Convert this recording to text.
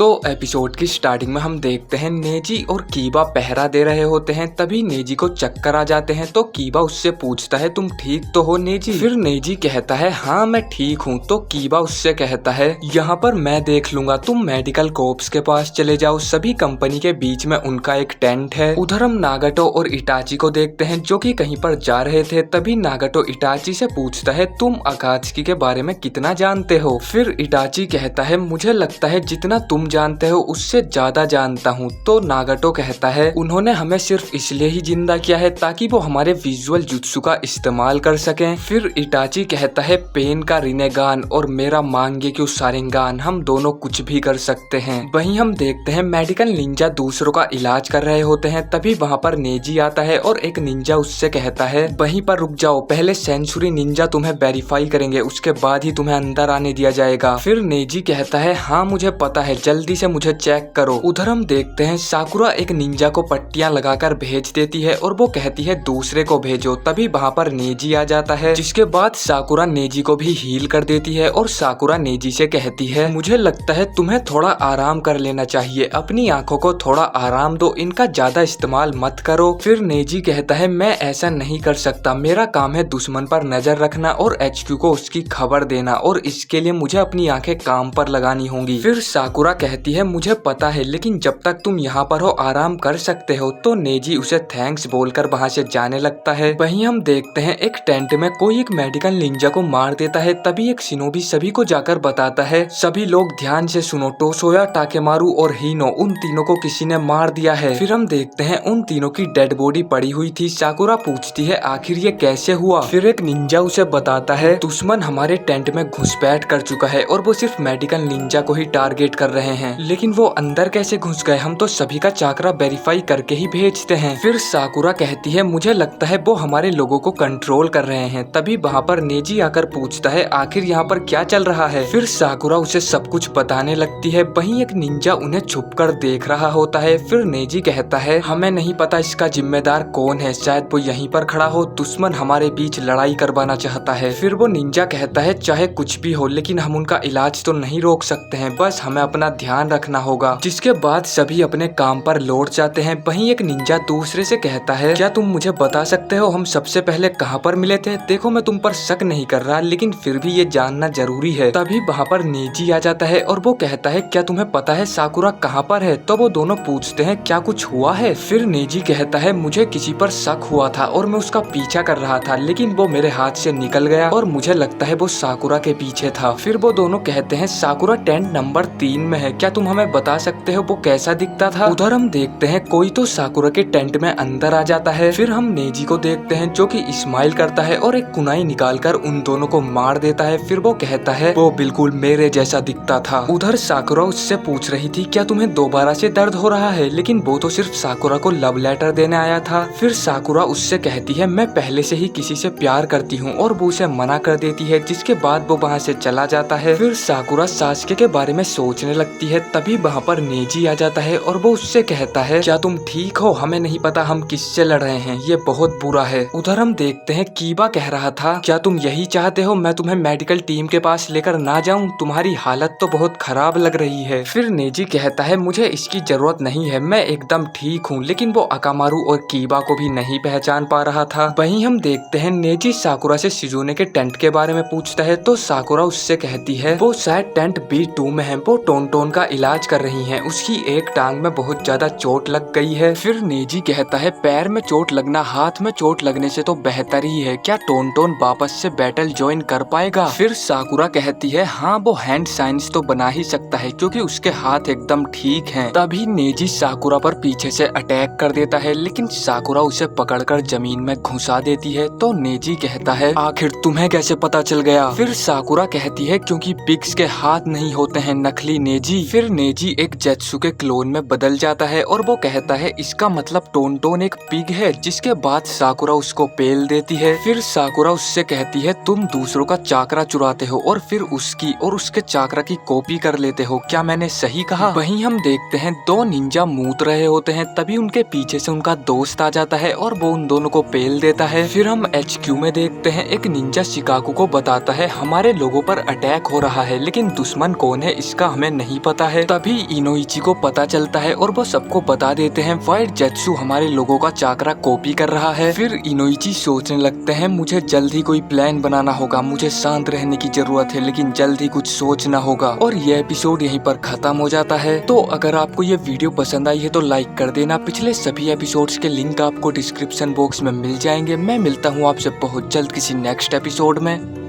तो एपिसोड की स्टार्टिंग में हम देखते हैं नेजी और कीबा पहरा दे रहे होते हैं। तभी नेजी को चक्कर आ जाते हैं तो कीबा उससे पूछता है तुम ठीक तो हो नेजी। फिर नेजी कहता है हाँ मैं ठीक हूँ। तो कीबा उससे कहता है यहाँ पर मैं देख लूंगा, तुम मेडिकल कॉर्प्स के पास चले जाओ। सभी कंपनी के बीच में उनका एक टेंट है। उधर हम नागाटो और इटाची को देखते हैं जो कि कहीं पर जा रहे थे। तभी नागाटो इटाची से पूछता है तुम अकात्सुकी के बारे में कितना जानते हो। फिर इटाची कहता है मुझे लगता है जितना तुम जानते हो उससे ज्यादा जानता हूँ। तो नागाटो कहता है उन्होंने हमें सिर्फ इसलिए ही जिंदा किया है ताकि वो हमारे विजुअल जुत्सु का इस्तेमाल कर सकें। फिर इटाची कहता है पेन का रिनेगान और मेरा मांगेक्यू शारिंगान, हम दोनों कुछ भी कर सकते हैं। वहीं हम देखते हैं मेडिकल निंजा दूसरों का इलाज कर रहे होते हैं। तभी वहाँ पर नेजी आता है और एक निंजा उससे कहता है वहीं पर रुक जाओ, पहले सेंचुरी निंजा तुम्हें वेरीफाई करेंगे, उसके बाद ही तुम्हें अंदर आने दिया जाएगा। फिर नेजी कहता है हाँ मुझे पता है, जल्दी से मुझे चेक करो। उधर हम देखते हैं साकुरा एक निंजा को पट्टियां लगाकर भेज देती है और वो कहती है दूसरे को भेजो। तभी वहाँ पर नेजी आ जाता है, जिसके बाद साकुरा नेजी को भी हील कर देती है और साकुरा नेजी से कहती है मुझे लगता है तुम्हें थोड़ा आराम कर लेना चाहिए, अपनी आंखों को थोड़ा आराम दो, इनका ज्यादा इस्तेमाल मत करो। फिर नेजी कहता है मैं ऐसा नहीं कर सकता, मेरा काम है दुश्मन पर नजर रखना और HQ को उसकी खबर देना और इसके लिए मुझे अपनी आंखें काम पर लगानी होंगी। फिर साकुरा कहती है मुझे पता है, लेकिन जब तक तुम यहाँ पर हो आराम कर सकते हो। तो नेजी उसे थैंक्स बोलकर वहाँ से जाने लगता है। वहीं हम देखते हैं एक टेंट में कोई एक मेडिकल निंजा को मार देता है। तभी एक शिनोबी सभी को जाकर बताता है सभी लोग ध्यान से सुनो, टोसोया, टाकेमारू और हीनो, उन तीनों को किसी ने मार दिया है। फिर हम देखते हैं उन तीनों की डेड बॉडी पड़ी हुई थी। साकुरा पूछती है आखिर ये कैसे हुआ। फिर एक निंजा उसे बताता है दुश्मन हमारे टेंट में घुसपैठ कर चुका है और वो सिर्फ मेडिकल निंजा को ही टारगेट कर रहे हैं, लेकिन वो अंदर कैसे घुस गए, हम तो सभी का चाकरा वेरीफाई करके ही भेजते हैं। फिर साकुरा कहती है मुझे लगता है वो हमारे लोगों को कंट्रोल कर रहे हैं। तभी वहाँ पर नेजी आकर पूछता है आखिर यहाँ पर क्या चल रहा है। फिर साकुरा उसे सब कुछ बताने लगती है। वहीं एक निंजा उन्हें छुपकर देख रहा होता है। फिर नेजी कहता है हमें नहीं पता इसका जिम्मेदार कौन है, शायद वो यहीं पर खड़ा हो, दुश्मन हमारे बीच लड़ाई करवाना चाहता है। फिर वो निंजा कहता है चाहे कुछ भी हो लेकिन हम उनका इलाज तो नहीं रोक सकते हैं, बस हमें अपना ध्यान रखना होगा। जिसके बाद सभी अपने काम पर लौट जाते हैं। वहीं एक निंजा दूसरे से कहता है क्या तुम मुझे बता सकते हो हम सबसे पहले कहाँ पर मिले थे। देखो मैं तुम पर शक नहीं कर रहा, लेकिन फिर भी ये जानना जरूरी है। तभी वहाँ पर नेजी आ जाता है और वो कहता है क्या तुम्हें पता है साकुरा कहाँ पर है। तो वो दोनों पूछते हैं क्या कुछ हुआ है। फिर नेजी कहता है मुझे किसी पर शक हुआ था और मैं उसका पीछा कर रहा था, लेकिन वो मेरे हाथ से निकल गया और मुझे लगता है वो साकुरा के पीछे था। फिर वो दोनों कहते हैं साकुरा टेंट नंबर 3 में है, क्या तुम हमें बता सकते हो वो कैसा दिखता था। उधर हम देखते हैं कोई तो साकुरा के टेंट में अंदर आ जाता है। फिर हम नेजी को देखते हैं जो कि स्माइल करता है और एक कुनाई निकालकर उन दोनों को मार देता है। फिर वो कहता है वो बिल्कुल मेरे जैसा दिखता था। उधर साकुरा उससे पूछ रही थी क्या तुम्हें दोबारा से दर्द हो रहा है, लेकिन वो तो सिर्फ साकुरा को लव लेटर देने आया था। फिर साकुरा उससे कहती है मैं पहले से ही किसी से प्यार करती हूँ और वो उसे मना कर देती है। जिसके बाद वो वहाँ से चला जाता है। फिर साकुरा सास्के के बारे में सोचने लगती है। तभी वहाँ पर नेजी आ जाता है और वो उससे कहता है क्या तुम ठीक हो, हमें नहीं पता हम किससे लड़ रहे हैं, ये बहुत बुरा है। उधर हम देखते हैं कीबा कह रहा था क्या तुम यही चाहते हो मैं तुम्हें मेडिकल टीम के पास लेकर ना जाऊं, तुम्हारी हालत तो बहुत खराब लग रही है। फिर नेजी कहता है मुझे इसकी जरूरत नहीं है, मैं एकदम ठीक हूँ। लेकिन वो अकामारू और कीबा को भी नहीं पहचान पा रहा था। वहीं हम देखते हैं नेजी साकुरा से शिजुने के टेंट के बारे में पूछता है तो साकुरा उससे कहती है वो शायद टेंट B2 में है, वो टोन का इलाज कर रही हैं, उसकी एक टांग में बहुत ज्यादा चोट लग गई है। फिर नेजी कहता है पैर में चोट लगना हाथ में चोट लगने से तो बेहतर ही है, क्या टोन वापस से बैटल ज्वाइन कर पाएगा। फिर साकुरा कहती है हाँ वो हैंड साइंस तो बना ही सकता है क्योंकि उसके हाथ एकदम ठीक हैं। तभी नेजी साकुरा पर पीछे से अटैक कर देता है, लेकिन साकुरा उसे पकड़कर जमीन में घुसा देती है। तो नेजी कहता है आखिर तुम्हें कैसे पता चल गया। फिर साकुरा कहती है क्योंकि पिग्स के हाथ नहीं होते हैं नकली नेजी। फिर नेजी एक जेत्सु के क्लोन में बदल जाता है और वो कहता है इसका मतलब टोन एक पिग है। जिसके बाद साकुरा उसको पेल देती है। फिर साकुरा उससे कहती है तुम दूसरों का चाकरा चुराते हो और फिर उसकी और उसके चाकरा की कॉपी कर लेते हो, क्या मैंने सही कहा। वहीं हम देखते हैं दो निंजा मूत रहे होते हैं। तभी उनके पीछे से उनका दोस्त आ जाता है और वो उन दोनों को पेल देता है। फिर हम HQ में देखते हैं एक निंजा शिकाकू को बताता है हमारे लोगों पर अटैक हो रहा है, लेकिन दुश्मन कौन है इसका हमें नहीं पता। पता है। तभी इनोइची को पता चलता है और वो सबको बता देते हैं व्हाइट जेत्सु हमारे लोगों का चाकरा कॉपी कर रहा है। फिर इनोइची सोचने लगते हैं मुझे जल्द ही कोई प्लान बनाना होगा, मुझे शांत रहने की जरूरत है, लेकिन जल्द ही कुछ सोचना होगा। और ये एपिसोड यहीं पर खत्म हो जाता है। तो अगर आपको ये वीडियो पसंद आई है तो लाइक कर देना। पिछले सभी एपिसोड्स के लिंक आपको डिस्क्रिप्शन बॉक्स में मिल जाएंगे। मैं मिलता हूँ आपसे बहुत जल्द किसी नेक्स्ट एपिसोड में।